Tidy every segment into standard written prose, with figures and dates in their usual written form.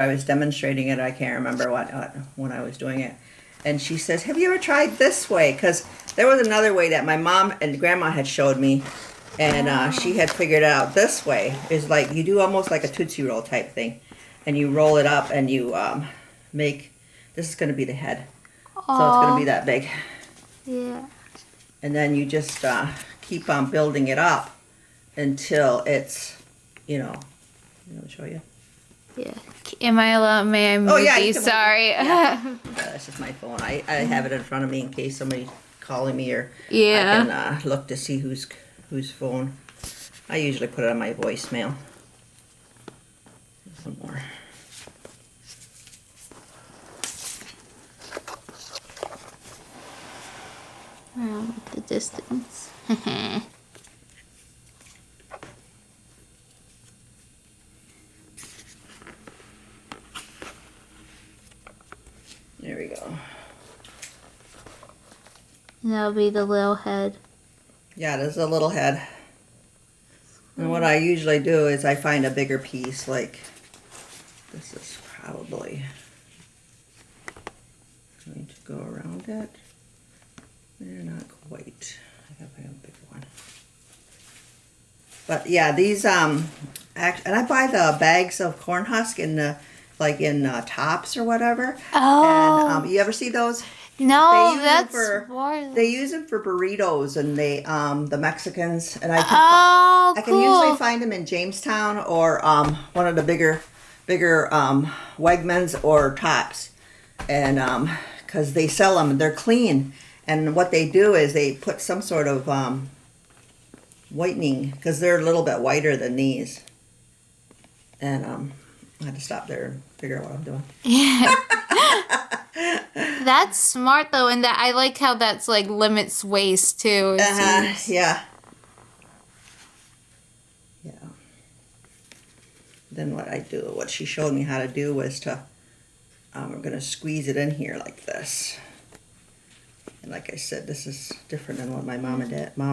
I was demonstrating it. I can't remember when I was doing it. And she says, have you ever tried this way? Because there was another way that my mom and grandma had showed me. And she had figured it out this way. Is like you do almost like a Tootsie Roll type thing. And you roll it up and you make, this is going to be the head. So it's going to be that big. Yeah. And then you just keep on building it up until it's, you know, I'll show you. Yeah. Am I allowed? May I move you? Sorry. Yeah. That's just my phone. I have it in front of me in case somebody's calling me or yeah. I can look to see whose phone. I usually put it on my voicemail. One more. With the distance. There we go. And that'll be the little head. Yeah, there's a little head. And what I usually do is I find a bigger piece, like this is probably going to go around it. Not quite. I gotta find a bigger one. But yeah, these and I buy the bags of corn husk in the in Tops or whatever. Oh. And you ever see those? No, they use them for burritos, and they the Mexicans, and I can cool. usually find them in Jamestown or one of the bigger Wegmans or Tops, and because they sell them, they're clean, and what they do is they put some sort of whitening because they're a little bit whiter than these, and I had to stop there and figure out what I'm doing. Yeah. That's smart though, and that I like how that's like limits waste too. Yeah. Yeah. Then what she showed me how to do was to, we're gonna squeeze it in here like this. And like I said, this is different than what my mom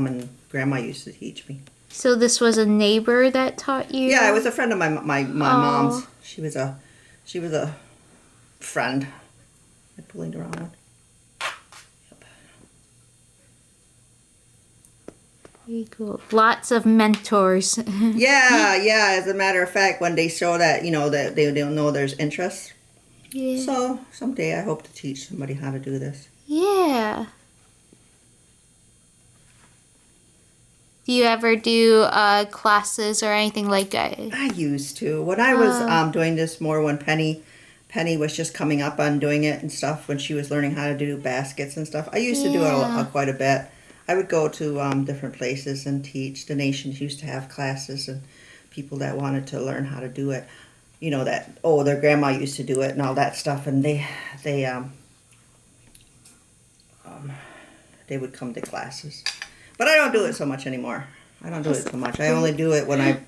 and grandma used to teach me. So this was a neighbor that taught you? Yeah, it was a friend of my mom's. She was a friend. I'm pulling the wrong one. Yep. Very cool. Lots of mentors. yeah. As a matter of fact, when they show that, that they don't know there's interest. Yeah. So someday I hope to teach somebody how to do this. Yeah. Do you ever do classes or anything like that? I used to. When I was doing this more when Penny was just coming up on doing it and stuff, when she was learning how to do baskets and stuff. I used to do it quite a bit. I would go to different places and teach. The Nations used to have classes and people that wanted to learn how to do it. Their grandma used to do it and all that stuff, and they would come to classes. But I don't do it so much anymore. I don't do it so much. I only do it when I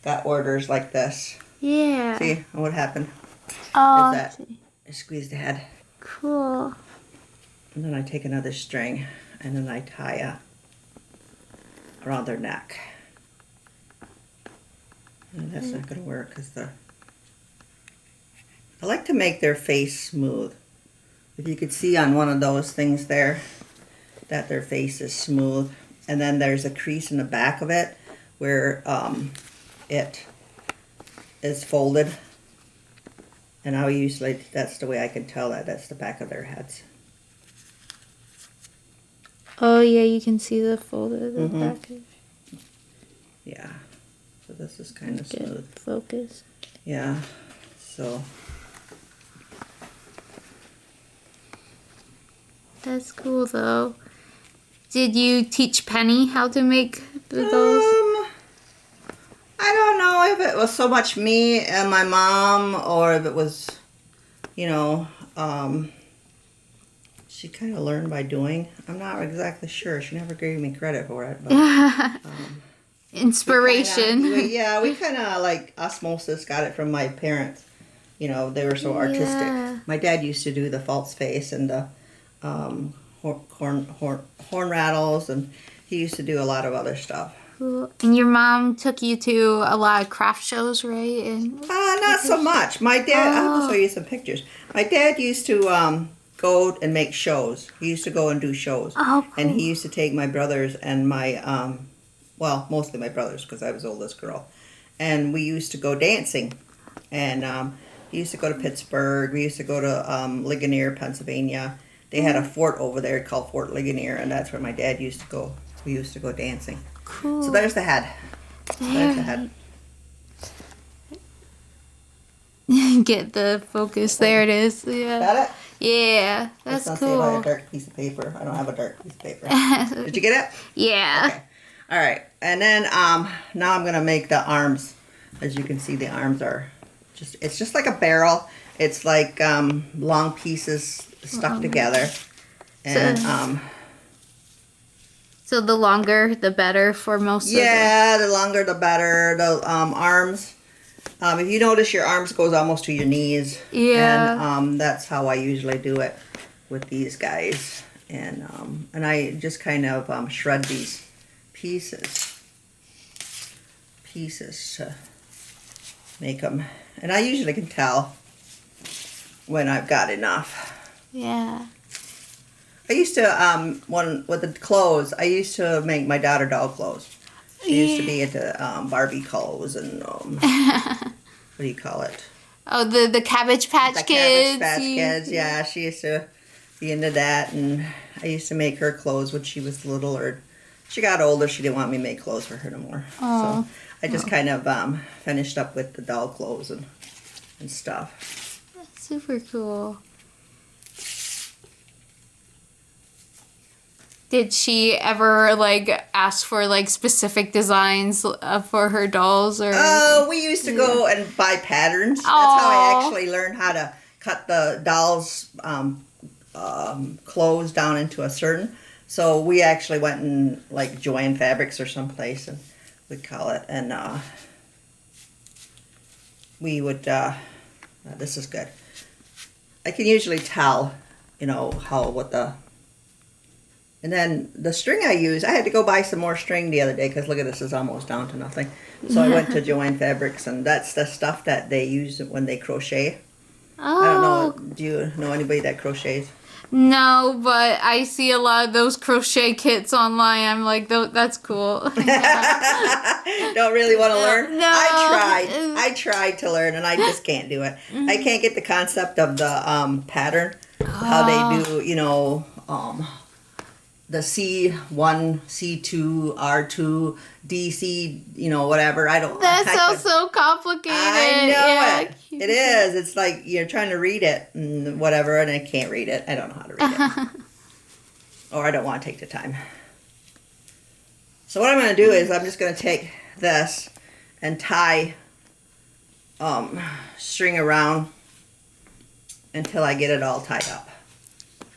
got orders like this. Yeah. See what happened? Oh. I squeeze the head. Cool. And then I take another string and then I tie around their neck. And that's not going to work because I like to make their face smooth. If you could see on one of those things there, that their face is smooth. And then there's a crease in the back of it where it is folded. And that's the way I can tell that's the back of their heads. Oh yeah, you can see the fold of the back. Yeah. So this is kind of smooth. Focus. Yeah. So. That's cool though. Did you teach Penny how to make those? I don't know if it was so much me and my mom or if it was, she kind of learned by doing. I'm not exactly sure. She never gave me credit for it. But, inspiration. We kind of like osmosis got it from my parents. They were so artistic. Yeah. My dad used to do the false face and the horn rattles, and he used to do a lot of other stuff. Cool. And your mom took you to a lot of craft shows, right? And Not so much. My dad, I'll show you some pictures. My dad used to go and make shows. He used to go and do shows. Oh, cool. And he used to take my brothers and my, well, mostly my brothers because I was the oldest girl. And we used to go dancing. And he used to go to Pittsburgh. We used to go to Ligonier, Pennsylvania. They had a fort over there called Fort Ligonier, and that's where my dad used to go. We used to go dancing. Cool. So there's the head. There's the head. Get the focus. There it is. Yeah. Got it? Yeah, that's Let's not see if I have cool. a dark piece of paper. I don't have a dark piece of paper. Did you get it? Yeah. Okay. All right. And then now I'm gonna make the arms. As you can see, the arms are it's just like a barrel. It's like long pieces stuck together. And So the longer, the better for most of the longer the better. The arms. If you notice, your arms goes almost to your knees. Yeah. And that's how I usually do it with these guys. And I just kind of shred these pieces to make them. And I usually can tell when I've got enough. Yeah. I used to, with the clothes, I used to make my daughter doll clothes. She used to be into Barbie clothes and, what do you call it? Oh, the Cabbage Patch The Kids. Cabbage Patch Kids, yeah. She used to be into that, and I used to make her clothes when she was little, or she got older, she didn't want me to make clothes for her no more. Oh. So I just kind of finished up with the doll clothes and stuff. That's super cool. Did she ever ask for specific designs for her dolls or? Oh, we used to go and buy patterns. That's how I actually learned how to cut the dolls' clothes down into a certain. So we actually went and Joann Fabrics or someplace, and we'd call it, and we would. This is good. I can usually tell, what the. And then the string I use, I had to go buy some more string the other day because look at this, is almost down to nothing. So I went to Joann Fabrics, and that's the stuff that they use when they crochet. Oh. I don't know, do you know anybody that crochets? No, but I see a lot of those crochet kits online. I'm like, that's cool. Don't really want to learn? No. I tried to learn, and I just can't do it. I can't get the concept of the pattern, how they do, the C1, C2, R2, DC, whatever. I don't. That sounds so complicated. I know Yeah. it. It is. It's like you're trying to read it and whatever, and I can't read it. I don't know how to read it. Or I don't want to take the time. So what I'm going to do is I'm just going to take this and tie string around until I get it all tied up.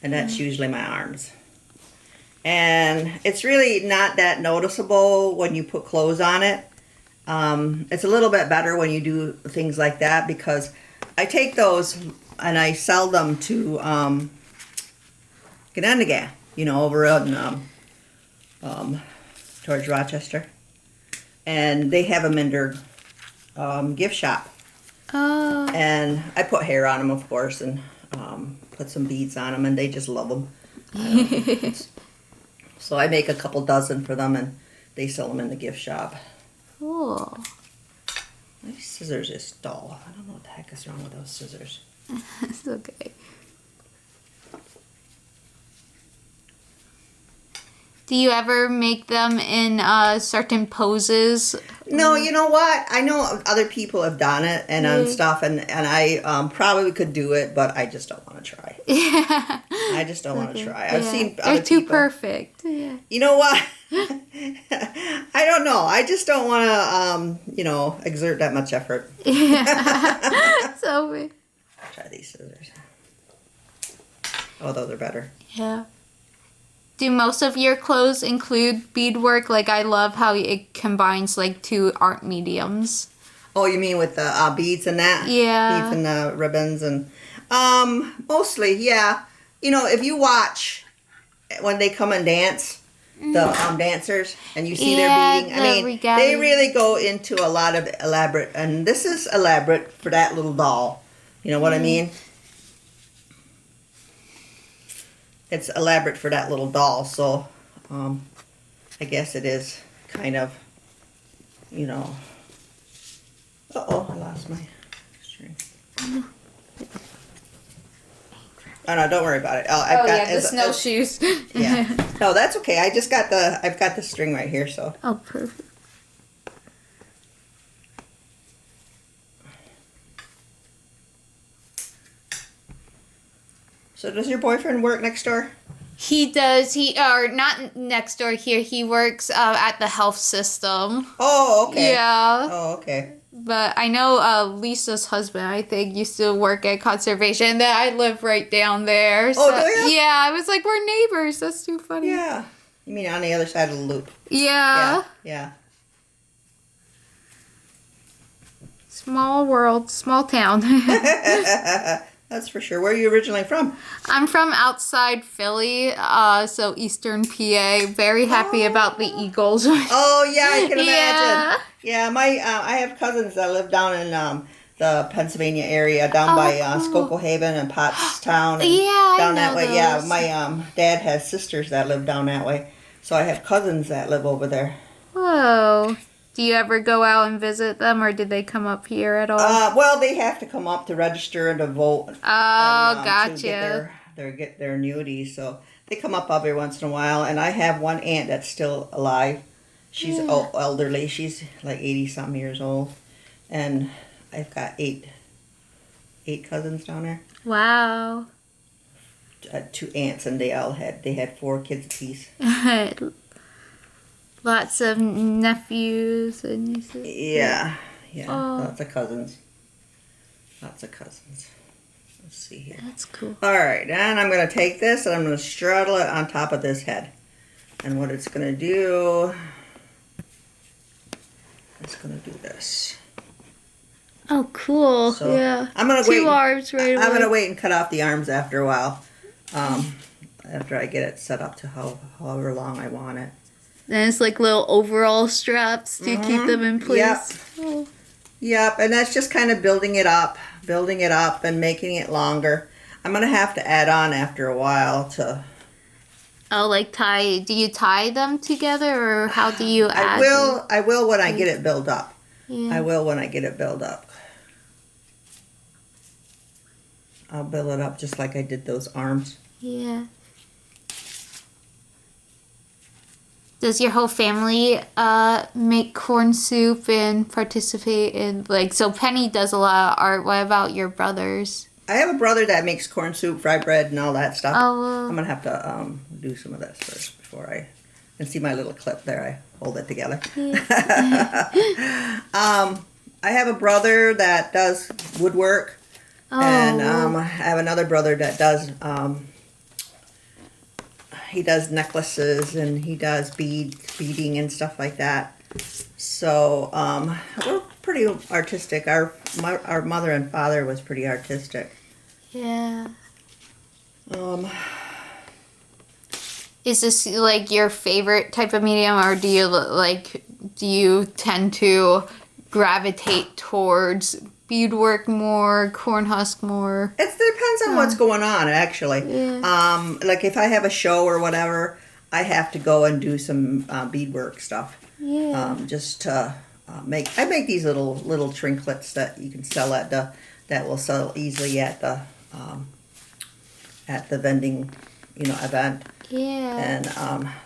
And that's usually my arms. And it's really not that noticeable when you put clothes on it. It's a little bit better when you do things like that because I take those and I sell them to Genyáhdë, over in towards Rochester. And they have them in their gift shop. Oh. And I put hair on them, of course, and put some beads on them, and they just love them. So I make a couple dozen for them, and they sell them in the gift shop. Cool. My scissors is dull. I don't know what the heck is wrong with those scissors. It's okay. Do you ever make them in certain poses? No, you know what? I know other people have done it and stuff, and I probably could do it, but I just don't want to try. Yeah. I just don't want to try. I've seen They're other too people. perfect. Yeah. You know what? I don't know. I just don't want to, exert that much effort. Yeah. So. Try these scissors. Oh, those are better. Yeah. Do most of your clothes include beadwork? I love how it combines two art mediums. Oh, you mean with the beads and that? Yeah. Beads and the ribbons and mostly, yeah. If you watch when they come and dance, the dancers, and you see Yeah, their beading. I the mean, regalia. they really go into a lot of elaborate, and this is elaborate for that little doll. You know what I mean? It's elaborate for that little doll, so I guess it is kind of, you know. Uh-oh, I lost my string. Oh no, don't worry about it. The snowshoes. Yeah. No, that's okay. I've got the string right here, so. Oh, perfect. So does your boyfriend work next door? He does. Or not next door here. He works at the health system. Oh, okay. Yeah. Oh, okay. But I know Lisa's husband, I think, used to work at conservation. That I live right down there. So, Oh, do you? Yeah, I was like, we're neighbors. That's too funny. Yeah. You mean on the other side of the loop? Yeah. Yeah. Small world, small town. That's for sure. Where are you originally from? I'm from outside Philly, so Eastern PA. Very happy about the Eagles. Oh, yeah, I can imagine. Yeah. Yeah, I have cousins that live down in the Pennsylvania area, down by cool. Skokohaven and Pottstown. And Yeah, down I that know way. Yeah, those. my dad has sisters that live down that way, so I have cousins that live over there. Whoa. Do you ever go out and visit them, or did they come up here at all? Well, they have to come up to register and to vote. Oh, and, gotcha. To get their annuities, so they come up every once in a while. And I have one aunt that's still alive. She's elderly. She's like 80-something years old, and I've got eight cousins down there. Wow. 2 aunts, and they had 4 kids apiece. Lots of nephews and nieces. Yeah, Oh. lots of cousins. Let's see here. That's cool. All right, and I'm going to take this and I'm going to straddle it on top of this head. And what it's going to do, it's going to do this. Oh, cool. So yeah. I'm going to 2 arms right away. I'm going to wait and cut off the arms after a while. After I get it set up to however long I want it. And it's like little overall straps to keep them in place. Yep. Oh. Yep, and that's just kind of building it up and making it longer. I'm going to have to add on after a while to... Oh, like do you tie them together, or how do you add? I will when I get it built up. Yeah. I will when I get it built up. I'll build it up just like I did those arms. Yeah. Does your whole family make corn soup and participate in, like, so Penny does a lot of art. What about your brothers? I have a brother that makes corn soup, fried bread, and all that stuff. Oh, well. I'm going to have to do some of this first before I... And see my little clip there? I hold it together. I have a brother that does woodwork. Oh. And I have another brother that does... he does necklaces and he does beading and stuff like that. So we're pretty artistic. Our mother and father was pretty artistic. Yeah. Is this like your favorite type of medium, or do you tend to gravitate towards beadwork more, corn husk more? It depends on what's going on, actually. Yeah. Like if I have a show or whatever, I have to go and do some beadwork stuff. Yeah. Just to make these little trinkets that you can sell that will sell easily at the vending, event. Yeah. And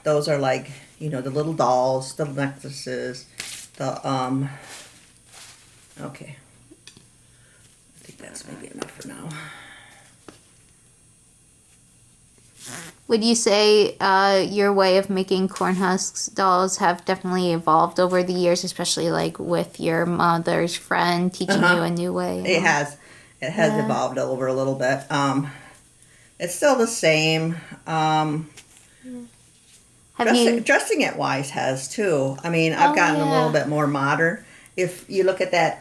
those are like, the little dolls, the necklaces, okay. I think that's maybe enough for now. Would you say your way of making corn husks dolls have definitely evolved over the years, especially like with your mother's friend teaching you a new way? It has evolved over a little bit. It's still the same. Dressing it wise has too. I mean, I've gotten a little bit more modern. If you look at that,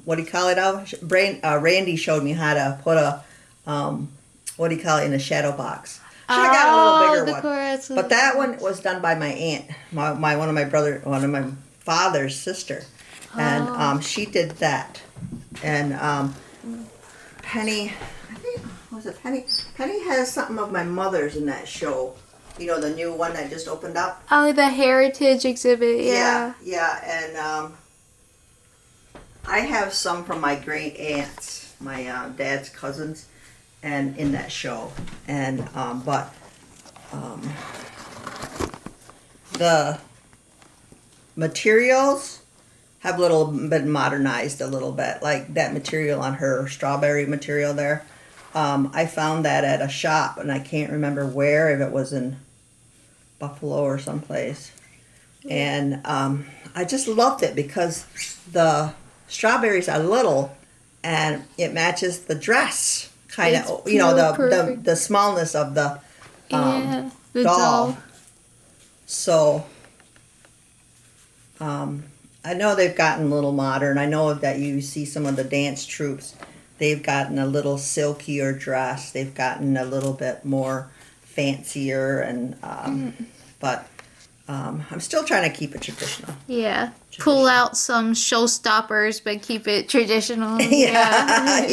what do you call it? Randy showed me how to put a, in a shadow box. Should have got a little bigger the one. chorus. But that one was done by my aunt, one of my father's sister, and she did that. And Penny, I think was it Penny? Penny has something of my mother's in that show. You know, the new one that just opened up. Oh, the heritage exhibit. Yeah, and I have some from my great aunts, my dad's cousins, and in that show, and the materials have a little bit modernized a little bit, like that material on her strawberry material there. I found that at a shop, and I can't remember where, if it was in Buffalo or someplace. And I just loved it because the strawberries are little, and it matches the dress, kind of, you know, the smallness of the the doll. So I know they've gotten a little modern. I know that you see some of the dance troupes, they've gotten a little silkier dress. They've gotten a little bit more fancier, and but I'm still trying to keep it traditional. Yeah. Pull out some showstoppers, but keep it traditional. Yeah.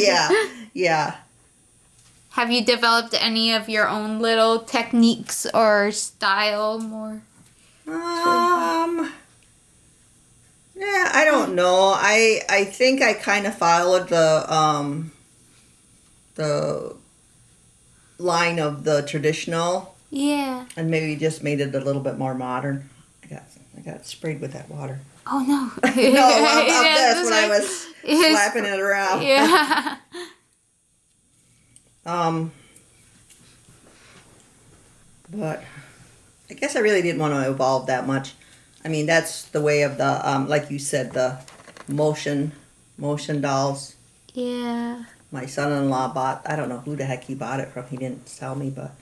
Have you developed any of your own little techniques or style more? Yeah, I don't know. I think I kind of followed the line of the traditional. Yeah. And maybe just made it a little bit more modern. I got sprayed with that water. Oh no. No, up this when I was slapping it around. Yeah. But I guess I really didn't want to evolve that much. I mean, that's the way of the like you said, the motion dolls. Yeah. My son-in-law bought, I don't know who the heck he bought it from. He didn't tell me, but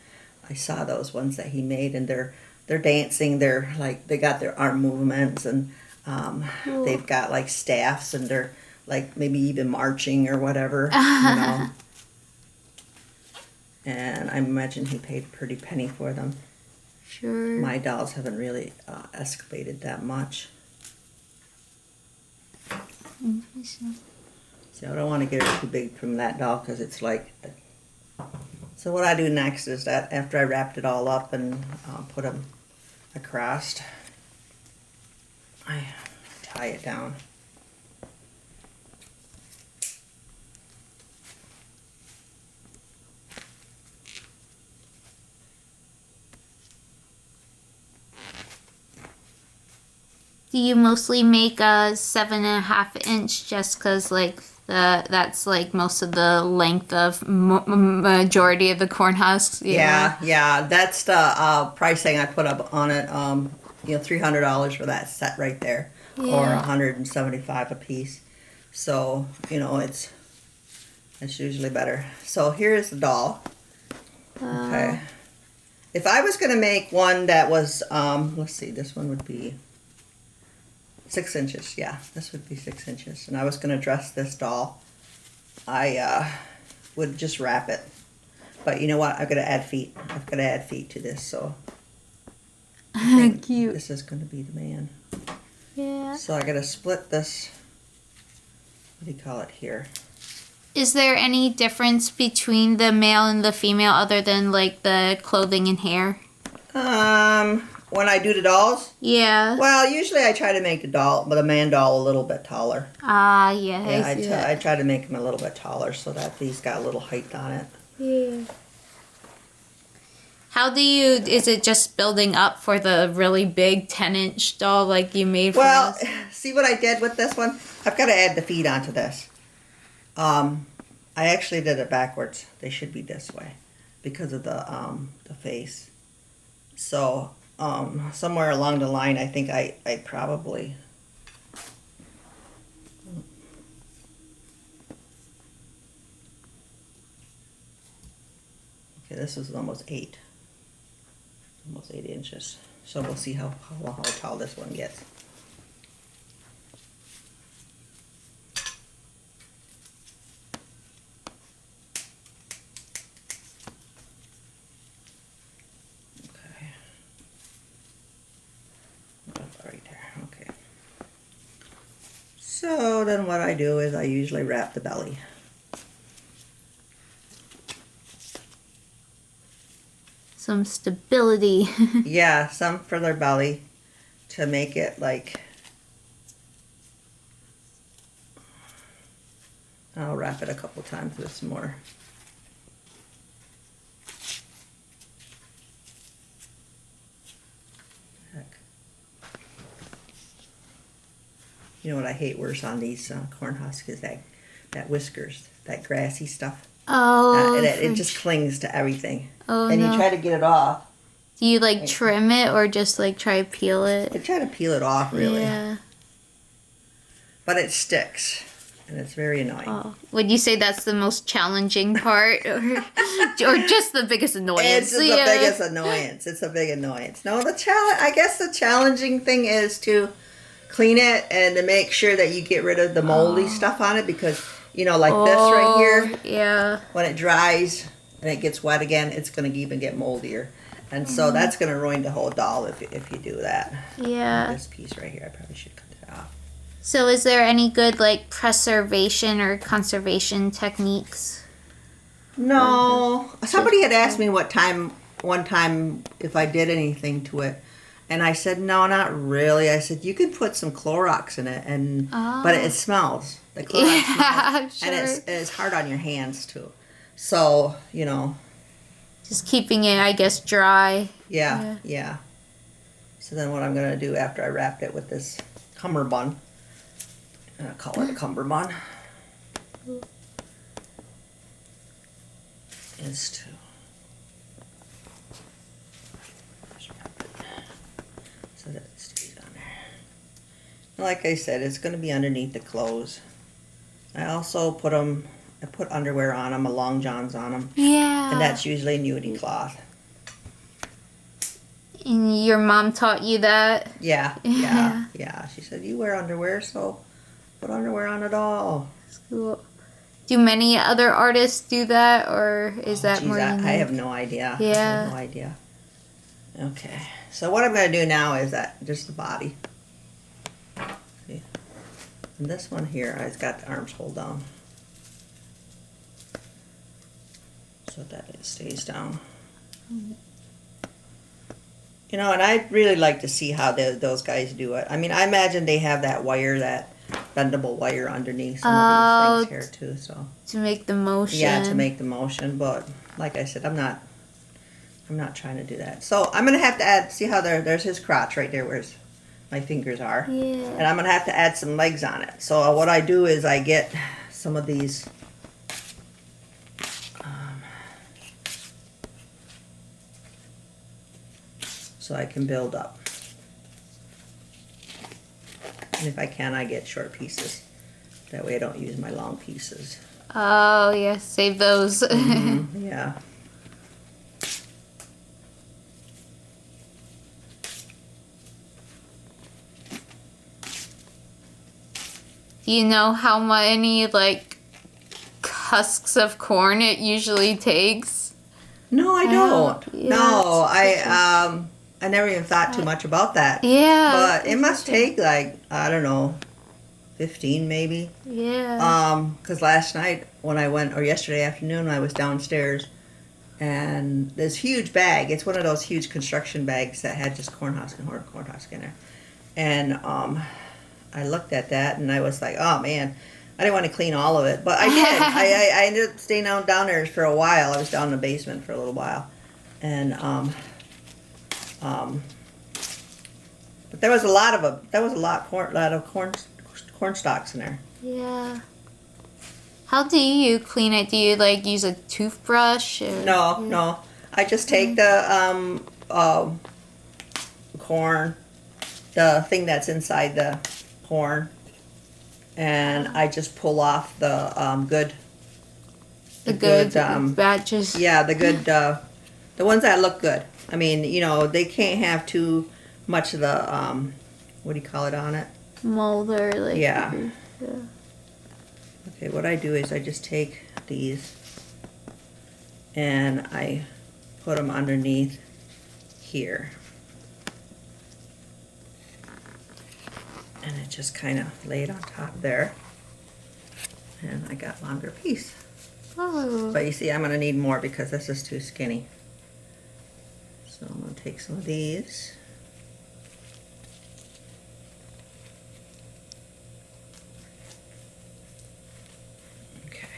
I saw those ones that he made, and they're dancing. They're like, they got their arm movements, and Cool. they've got like staffs, and they're like maybe even marching or whatever, you know. And I imagine he paid a pretty penny for them. Sure. My dolls haven't really escalated that much. So I don't want to get it too big from that doll, because it's like. So what I do next is that after I wrapped it all up and put them across, I tie it down. Do you mostly make a 7.5 inch just because like that's like most of the length of majority of the corn husks? Yeah. That's the pricing I put up on it. $300 for that set right there, or $175 a piece. So it's usually better. So here's the doll. Okay. If I was gonna make one that was let's see, this one would be 6 inches. Yeah, this would be 6 inches. And I was going to dress this doll. I would just wrap it. But you know what? I've got to add feet. I've got to add feet to this. So Cute. This is going to be the man. Yeah. So I got to split this. What do you call it here? Is there any difference between the male and the female other than like the clothing and hair? When I do the dolls? Yeah. Well, usually I try to make the man doll a little bit taller. Ah, yeah. Yeah, I try to make him a little bit taller so that he's got a little height on it. Yeah. Is it just building up for the really big 10-inch doll like you made for us? Well, see what I did with this one? I've got to add the feet onto this. I actually did it backwards. They should be this way because of the face. So, somewhere along the line, I think I probably... Okay, this is almost 8 inches. So we'll see how tall this one gets. So then what I do is I usually wrap the belly. Some stability. Yeah, some for their belly to make it like, I'll wrap it a couple times with some more. Heck. You know what I hate worse on these corn husks is that whiskers, that grassy stuff. Oh. It just clings to everything. Oh, and no. you try to get it off. Do you like trim it or just like try to peel it? I try to peel it off, really. Yeah. But it sticks, and it's very annoying. Oh. Would you say that's the most challenging part, or just the biggest annoyance? It's the biggest annoyance. It's a big annoyance. No, I guess the challenging thing is to clean it and to make sure that you get rid of the moldy stuff on it, because, you know, like this right here, yeah, when it dries and it gets wet again, it's going to even get moldier. And so that's going to ruin the whole doll if you do that. Yeah. This piece right here, I probably should cut it off. So is there any good like preservation or conservation techniques? No. Somebody had asked me one time if I did anything to it. And I said, no, not really. I said, you could put some Clorox in it, but it smells. The Clorox smells. Sure. And it's hard on your hands, too. So, you know. Just keeping it, I guess, dry. Yeah. So then what I'm going to do after I wrapped it with this cummerbund, I'm going to call it a cummerbund, is to so that it stays on there. Like I said, it's going to be underneath the clothes. I also put underwear on them, long johns on them. Yeah. And that's usually nudie cloth. And your mom taught you that? Yeah. She said, you wear underwear, so put underwear on it all. Cool. Do many other artists do that, or is that more unique? I have no idea. Yeah. I have no idea. Okay. So what I'm going to do now is just the body. See? And this one here, I've got the arms pulled down, so that it stays down. You know, and I'd really like to see how those guys do it. I mean, I imagine they have that bendable wire underneath some of these things here too. So to make the motion. Yeah, to make the motion. But like I said, I'm not trying to do that. So I'm gonna have to add. See how there's his crotch right there, where my fingers are. Yeah. And I'm gonna have to add some legs on it. So what I do is I get some of these. So I can build up. And if I can, I get short pieces. That way I don't use my long pieces. Oh, yeah, save those. Yeah. Do you know how many, like, husks of corn it usually takes? No, I don't. Yeah, No, I never even thought too much about that. Yeah. But it must take like, I don't know, 15 maybe. Yeah. Because last night when I went, or yesterday afternoon, I was downstairs and this huge bag, it's one of those huge construction bags that had just corn husk in there. And I looked at that and I was like, oh man, I didn't want to clean all of it. But I did. I ended up staying down there for a while. I was down in the basement for a little while. And but there was a lot of corn stalks in there. Yeah. How do you clean it? Do you like use a toothbrush? Or, No. I just take the corn, the thing that's inside the corn, and I just pull off the good batches. Yeah, the ones that look good. I mean, you know, they can't have too much of the what do you call it on it? Mold or like. Yeah. Yeah. Okay, what I do is I just take these and I put them underneath here. And it just kind of laid on top there. And I got longer piece. Oh. But you see, I'm going to need more because this is too skinny. So I'm going to take some of these. Okay.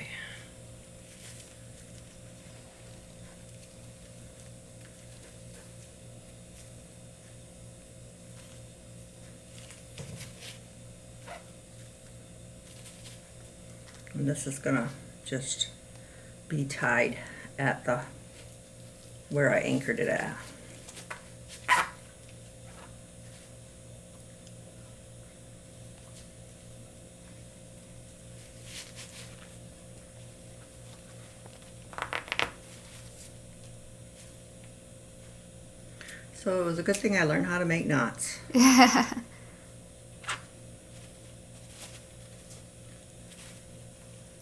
And this is going to just be tied at the where I anchored it at. So it was a good thing I learned how to make knots.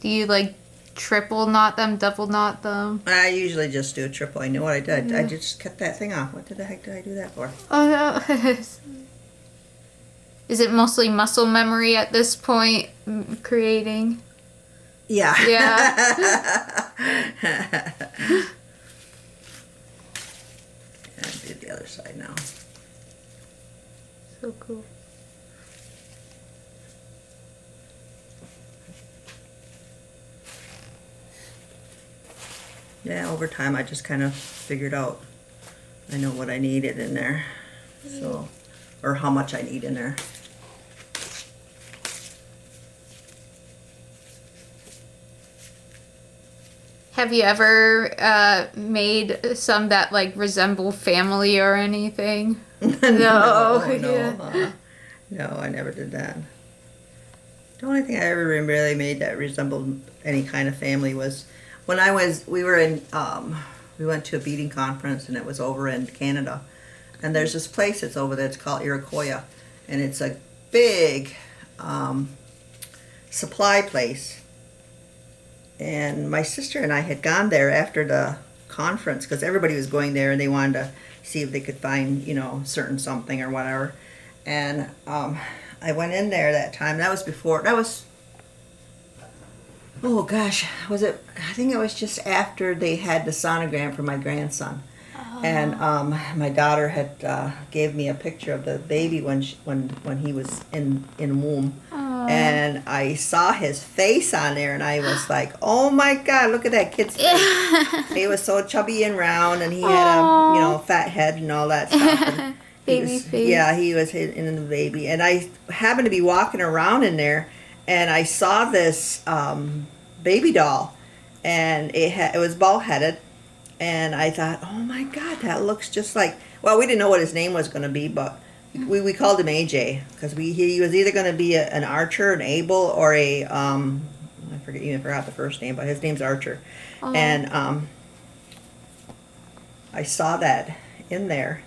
Do you like triple knot them, double knot them? I usually just do a triple. I knew what I did. Yeah. I just cut that thing off. What the heck did I do that for? Oh no. Is it mostly muscle memory at this point, creating? Yeah. Yeah. And do the other side now. So cool. Yeah, over time I just kind of figured out I know what I needed in there. So, or how much I need in there. Have you ever made some that like resemble family or anything? No, Yeah. no, I never did that. The only thing I ever really made that resembled any kind of family was when we went to a beading conference and it was over in Canada. And there's this place that's over there, it's called Iroquois. And it's a big supply place. And my sister and I had gone there after the conference because everybody was going there and they wanted to see if they could find, certain something or whatever. And I went in there that time. Oh gosh, I think it was just after they had the sonogram for my grandson. Oh. And my daughter had gave me a picture of the baby when he was in womb. Oh. And I saw his face on there and I was like, oh my God, look at that kid's face. He was so chubby and round and he had a fat head and all that stuff. And baby face. Yeah, he was in the baby. And I happened to be walking around in there and I saw this baby doll, and it was bald-headed, and I thought, oh my God, that looks just like. Well, we didn't know what his name was going to be, but we called him AJ because he was either going to be an Archer, an Abel, or a I forgot the first name, but his name's Archer, and I saw that in there,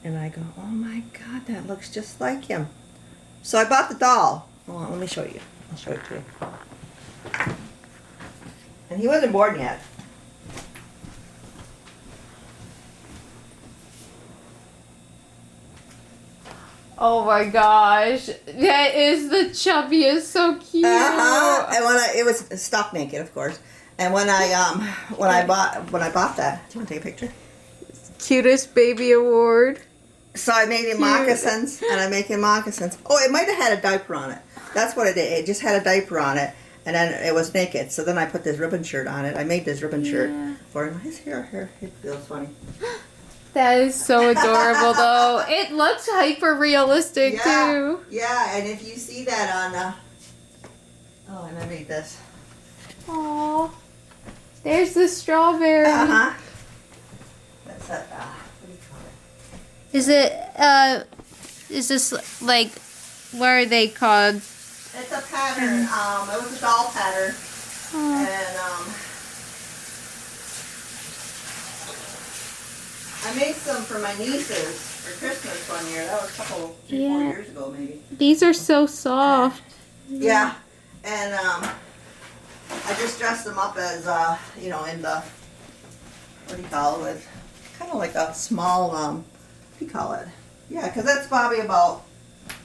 and I go, oh my God, that looks just like him. So I bought the doll. Hold on, let me show you. I'll show it to you. And he wasn't born yet. Oh my gosh, that is the chubbiest, so cute. And it was stuck naked, of course. And when I bought that, do you want to take a picture? Cutest baby award. So I made him moccasins, and I make him moccasins. Oh, it might have had a diaper on it. That's what it did. It just had a diaper on it, and then it was naked. So then I put this ribbon shirt on it. I made this ribbon shirt for him. His hair, it feels funny. That is so adorable, though. It looks hyper realistic too. Yeah, and if you see that on, and I made this. Aww. There's the strawberry. That's it. What do you call it? Is this like, what are they called? It's a pattern. It was a doll pattern. And I made some for my nieces for Christmas one year. That was 4 years ago, maybe. These are so soft. Yeah, and I just dressed them up as in the what do you call it? With kind of like a small what do you call it? Yeah, because that's probably about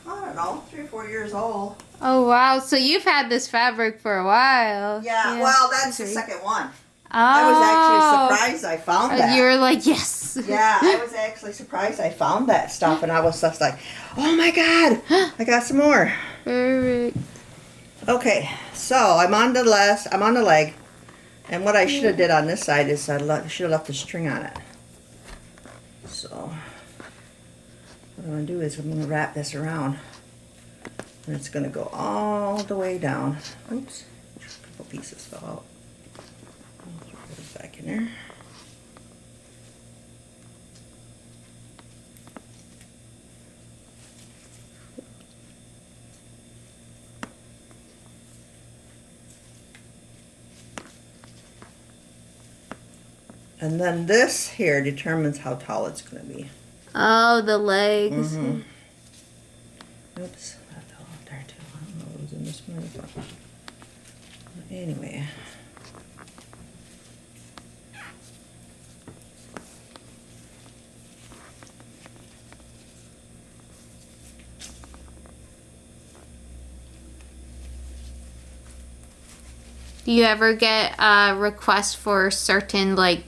I don't know, 3 or 4 years old. Oh wow! So you've had this fabric for a while. Yeah, well, that's the second one. Oh. I was actually surprised I found that. You were like, yes. Yeah, I was actually surprised I found that stuff, and I was just like, oh my god, I got some more. Perfect. Okay, so I'm on the leg, and what I should have did on this side is I should have left the string on it. So what I'm going to do is I'm going to wrap this around, and it's going to go all the way down. Oops, a couple pieces fell out. I'll throw those back in there. And then this here determines how tall it's going to be. Oh, the legs. Mm-hmm. Oops, that fell out there too. I don't know what was in this one. But anyway. Do you ever get requests for certain like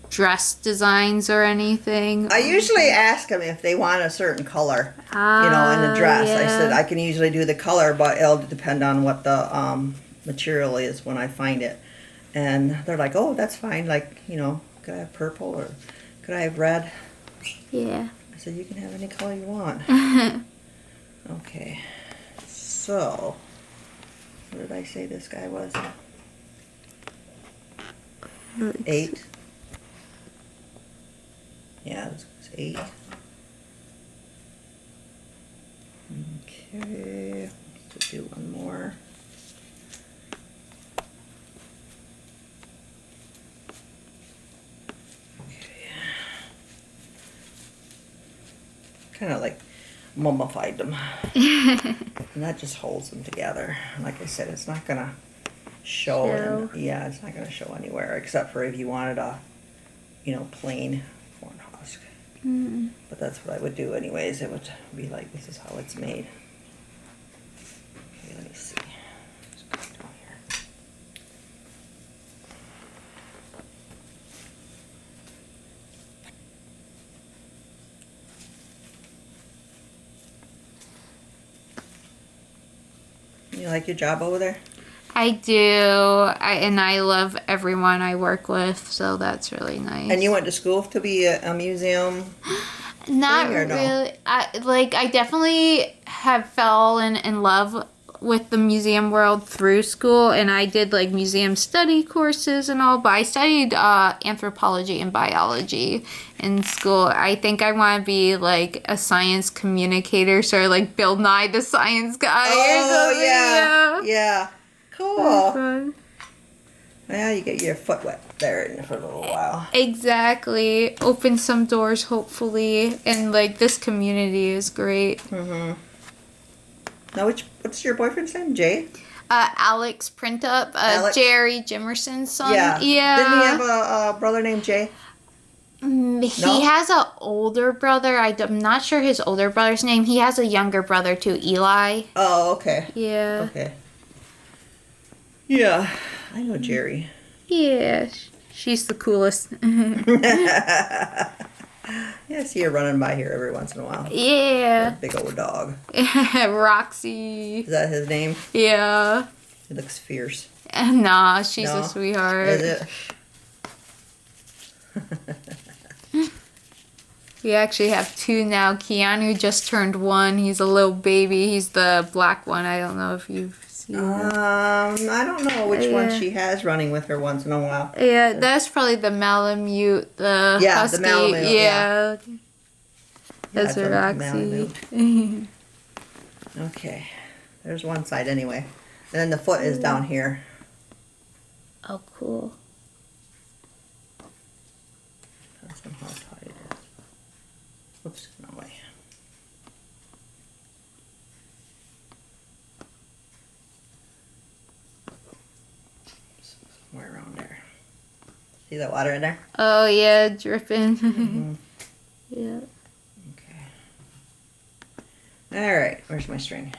dress designs or anything? I usually ask them if they want a certain color, in the dress. I said I can usually do the color, but it'll depend on what the material is when I find it. And they're like, oh, that's fine. Like, could I have purple or could I have red? Yeah. I said, you can have any color you want. Okay. So, what did I say this guy was? 8. Yeah, it was 8. Okay, let's do one more. Okay. Kind of like mummified them. And that just holds them together. Like I said, it's not going to show. Yeah, it's not going to show anywhere except for if you wanted a, plain corn husk. But that's what I would do anyways. It would be like, this is how it's made. Okay, let me see. Let's go down here. You like your job over there? I do. I love everyone I work with, so that's really nice. And you went to school to be a museum? Not thing, or no? really. I definitely have fallen in love with the museum world through school, and I did like museum study courses and all, but I studied anthropology and biology in school. I think I want to be like a science communicator, so like Bill Nye the Science Guy. Oh, yeah. Cool. Fun. Well, you get your foot wet there for a little while. Exactly. Open some doors, hopefully. And like this community is great. Mm-hmm. Now, what's your boyfriend's name? Jay? Alex Printup, Alex? Jerry Jimerson's son. Yeah. Yeah. Didn't he have a brother named Jay? He has an older brother. I'm not sure his older brother's name. He has a younger brother too, Eli. Oh, okay. Yeah. Okay. Yeah, I know Jerry. Yeah, she's the coolest. Yeah, I see her running by here every once in a while. Yeah. That big old dog. Roxy. Is that his name? Yeah. He looks fierce. Nah, she's No? a sweetheart. Is it? We actually have 2 now. Keanu just turned 1. He's a little baby. He's the black one. I don't know if you've seen him. I don't know which one she has running with her once in a while. Yeah, that's probably the Malamute, the Husky. The Malamute. Yeah. That's a Roxy. Okay, there's one side anyway, and then the foot is down here. Oh, cool. That's how tight it is. Whoops, no way. Somewhere around there. See that water in there? Oh, yeah, dripping. Mm-hmm. Yeah. Okay. All right, where's my string?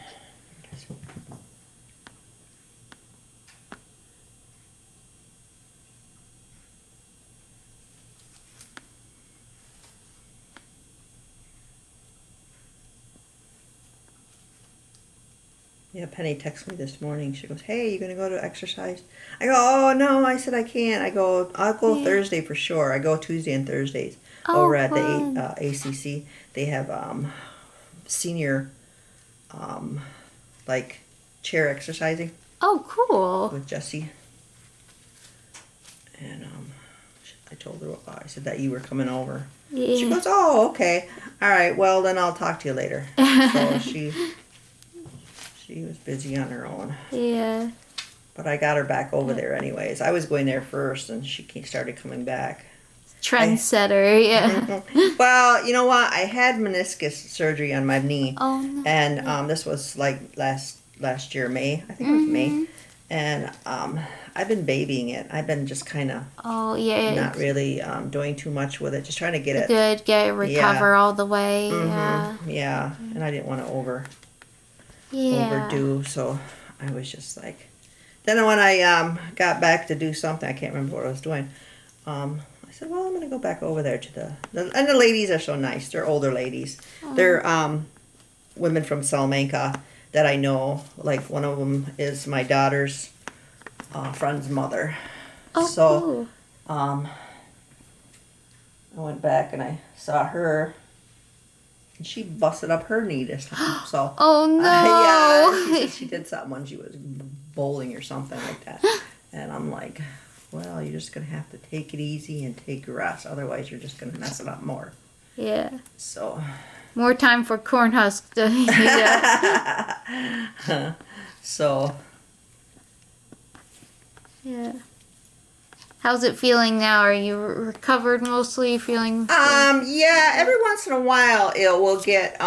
Yeah, Penny texted me this morning. She goes, "Hey, you gonna go to exercise?" I go, "Oh no," I said, "I can't." I go, "I'll go Yeah. Thursday for sure." I go Tuesday and Thursdays Oh, over at fun. the ACC. They have senior like chair exercising Oh, cool. with Jesse. And I told her, I said that you were coming over. She Yeah. goes, "Oh, okay. All right. Well, then I'll talk to you later." So she was busy on her own. Yeah. But I got her back over there anyways. I was going there first, and she started coming back. Trendsetter, yeah. Well, you know what? I had meniscus surgery on my knee, Oh, no. and this was like last year, May. I think it was May. And I've been babying it. I've been just kind of Oh, yeah. not really doing too much with it. Just trying to get it. Good, get it recover all the way. Yeah. Yeah, and I didn't want to Yeah. overdo, so I was just like. Then when I got back to do something, I can't remember what I was doing. I said, "Well, I'm going to go back over there to and the ladies are so nice. They're older ladies. Oh. They're women from Salamanca that I know. Like one of them is my daughter's friend's mother. Oh, So cool. I went back and I saw her. And she busted up her knee this time. So Oh, no. yeah, she said she did something when she was bowling or something like that. And I'm like, well, you're just going to have to take it easy and take a rest. Otherwise, you're just going to mess it up more. Yeah. So. More time for corn husk to heat up. So. Yeah. How's it feeling now? Are you recovered mostly? Feeling? Yeah. Every once in a while, it'll get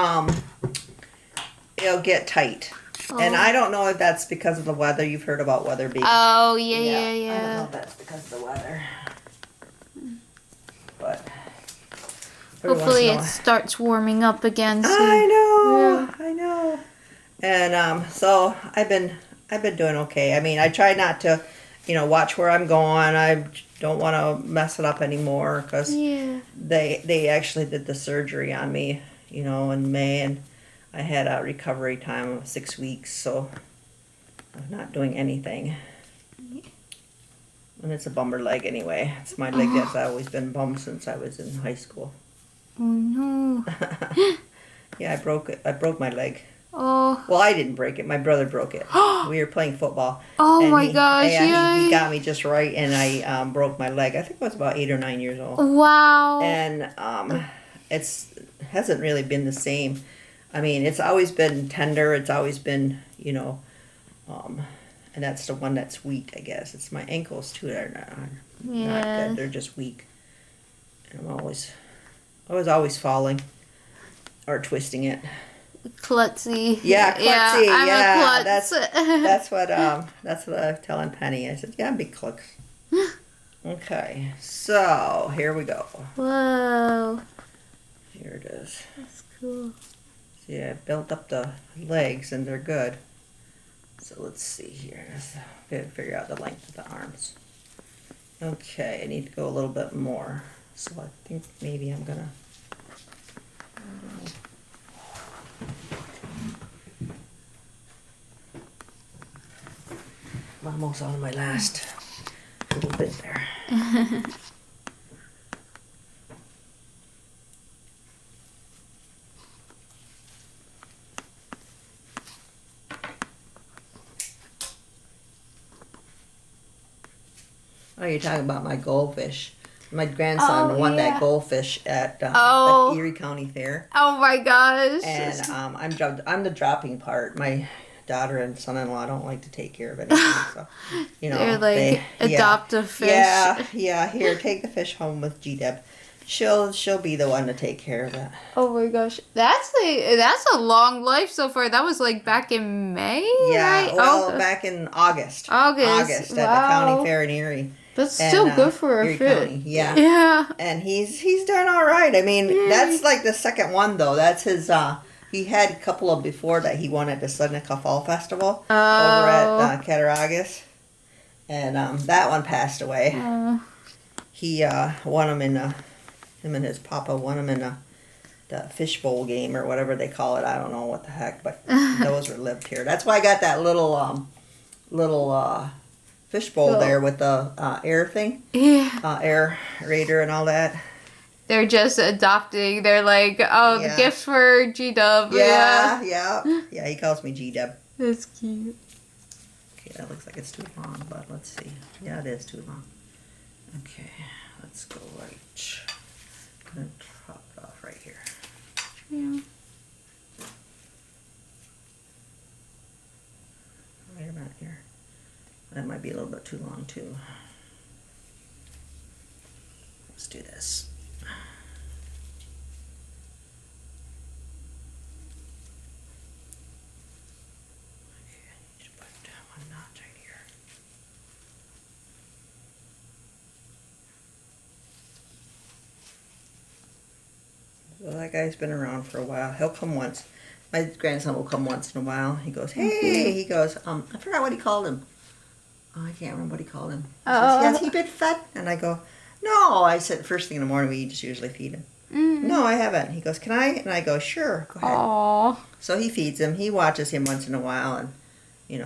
tight. Oh. And I don't know if that's because of the weather. You've heard about weather being. Oh, yeah. I don't know if that's because of the weather. But. Hopefully it starts warming up again soon. I know. Yeah. I know. And so I've been doing okay. I mean, I try not to, watch where I'm going. I don't want to mess it up anymore because they actually did the surgery on me, in May, and I had a recovery time of 6 weeks, so I'm not doing anything. And it's a bummer leg anyway. It's my leg that's always been bummed since I was in high school. Oh, no. Yeah, I broke it. I broke my leg. Oh. Well, I didn't break it. My brother broke it. We were playing football. Oh, and my gosh. Yeah, he got me just right, and I broke my leg. I think I was about 8 or 9 years old. Wow. And hasn't really been the same. I mean, it's always been tender. It's always been, and that's the one that's weak, I guess. It's my ankles, too, that are not good. They're just weak. And I was always falling or twisting it. Klutzy. Yeah, klutzy. I'm yeah, a klutz. that's what I'm telling Penny. I said, "Yeah, I'm big klutz." Okay, so here we go. Whoa. Here it is. That's cool. See, I built up the legs and they're good. So let's see here. Let's figure out the length of the arms. Okay, I need to go a little bit more. So I think maybe I'm gonna. I'm almost on my last little bit there. Oh, you're talking about my goldfish. My grandson won that goldfish at the Erie County Fair. Oh my gosh. And I'm the dropping part. My daughter and son-in-law don't like to take care of anything, so they're like adoptive fish. Yeah. Here, take the fish home with G-Deb. She'll be the one to take care of it. Oh my gosh, that's a long life so far. That was like back in May. Yeah, right? well, back in August. August at the county fair in Erie. That's still good for a Erie fish. County, yeah. Yeah. And he's done all right. I mean, that's like the second one though. That's his. He had a couple of before that he won at the Seneca Fall Festival Oh. over at Genyáhdë, and that one passed away. Oh. He won them in him and his papa won them in the fishbowl game or whatever they call it. I don't know what the heck, but those were lived here. That's why I got that little fishbowl there with the air thing, air raider and all that. They're just adopting. They're like, oh, the gift for G-Dub. Yeah. He calls me G-Dub. That's cute. Okay, that looks like it's too long, but let's see. Yeah, it is too long. Okay, let's go right. I'm gonna chop it off right here. Yeah. Right about here. That might be a little bit too long too. Let's do this. Well, that guy's been around for a while. He'll come once. My grandson will come once in a while. He goes, hey, he goes, I forgot what he called him. Oh, I can't remember what he called him. He says, has he been fed? And I go, no. I said, first thing in the morning, we just usually feed him. No, I haven't. He goes, can I? And I go, sure, go ahead. Aww. So he feeds him. He watches him once in a while, and, he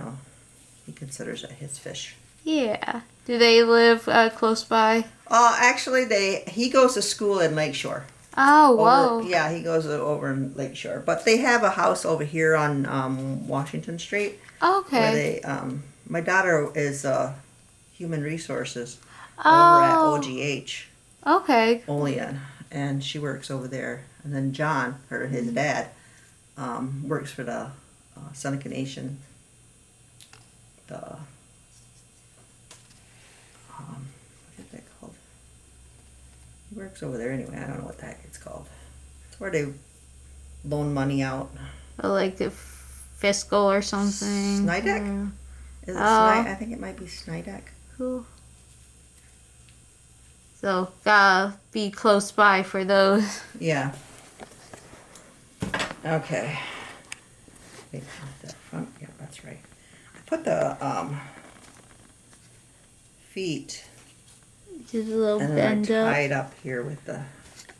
considers it his fish. Yeah. Do they live close by? Actually, he goes to school in Lakeshore. Oh, whoa. Yeah, he goes over in Lakeshore. But they have a house over here on Washington Street. Okay. Where my daughter is human resources over at OGH. Okay. Olean. And she works over there. And then John, his dad, works for the Seneca Nation. What is that called? He works over there anyway. I don't know what the heck it's called. It's where they loan money out. Like the fiscal or something. Snydeck? Is it I think it might be Snydeck. Cool. So, gotta be close by for those. Yeah. Okay. Wait, that front? Yeah, that's right. I put the feet Just a little and then bend I up. tie it up here with the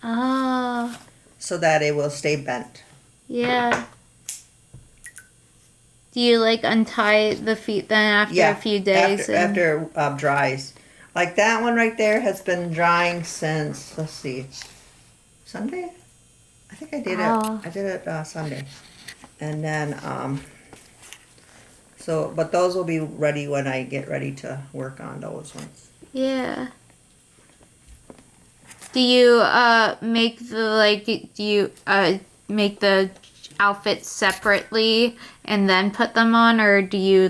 Ah. so that it will stay bent. Yeah. Do you untie the feet then after a few days? After dries. Like that one right there has been drying since, let's see, Sunday? I think I did it Sunday. And then, but those will be ready when I get ready to work on those ones. Yeah. Do you make the outfits separately and then put them on, or do you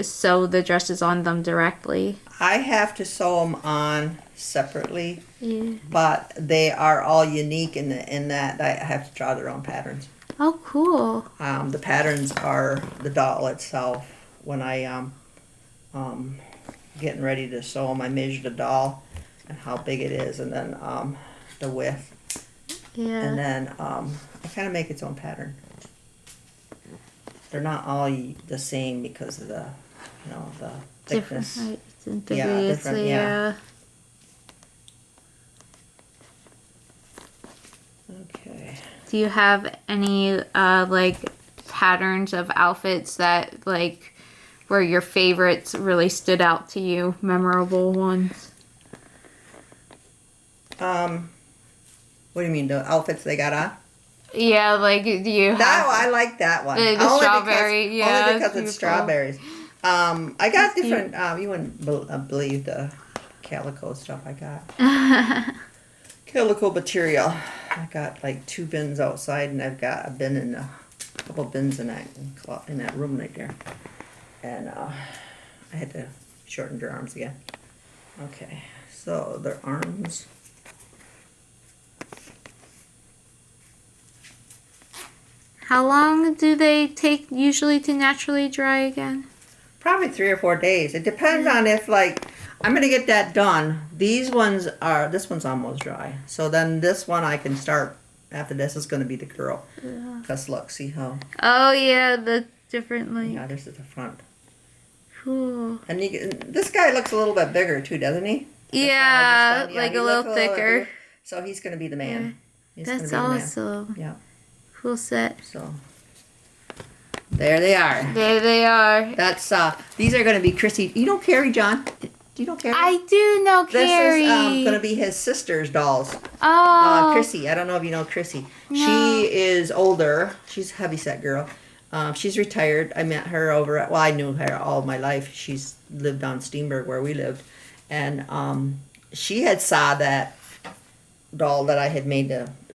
sew the dresses on them directly? I have to sew them on separately, Yeah. but they are all unique in that I have to draw their own patterns. Oh, cool. The patterns are the doll itself. When I getting ready to sew them, I measure the doll and how big it is, and then the width, Yeah. and then I kind of make its own pattern. They're not all the same because of the thickness. Different heights and Yeah, degrees. different, Yeah. Okay. Do you have any patterns of outfits that where your favorites really stood out to you, memorable ones? What do you mean, the outfits they got on? Yeah, do you have I like that one. the strawberry? Only Yeah, because it's beautiful. strawberries. I got different. You wouldn't believe the calico stuff I got. Calico material. I got 2 bins outside, and I've got a bin in a couple bins in that room right there. And I had to shorten their arms again. Okay, so their arms. How long do they take usually to naturally dry again? Probably 3 or 4 days. It depends on if I'm gonna get that done. This one's almost dry. So then this one I can start after this is going to be the girl. Because look, see how... Oh, yeah, the different, like... Yeah, this is the front. Cool. And this guy looks a little bit bigger, too, doesn't he? Yeah, Yeah, like he a looks little bit thicker. bigger. So he's going to be the man. He's That's gonna be the man. awesome. Yeah. Cool set. So there they are. There they are. That's these are going to be Chrissy. You know Carrie, John? Do you know Carrie? I do know Carrie. This is going to be his sister's dolls. Oh. Chrissy. I don't know if you know Chrissy. No. She is older. She's a heavyset girl. She's retired. I met her over at, well, I knew her all my life. She's lived on Steenburg where we lived. And she had saw that doll that I had made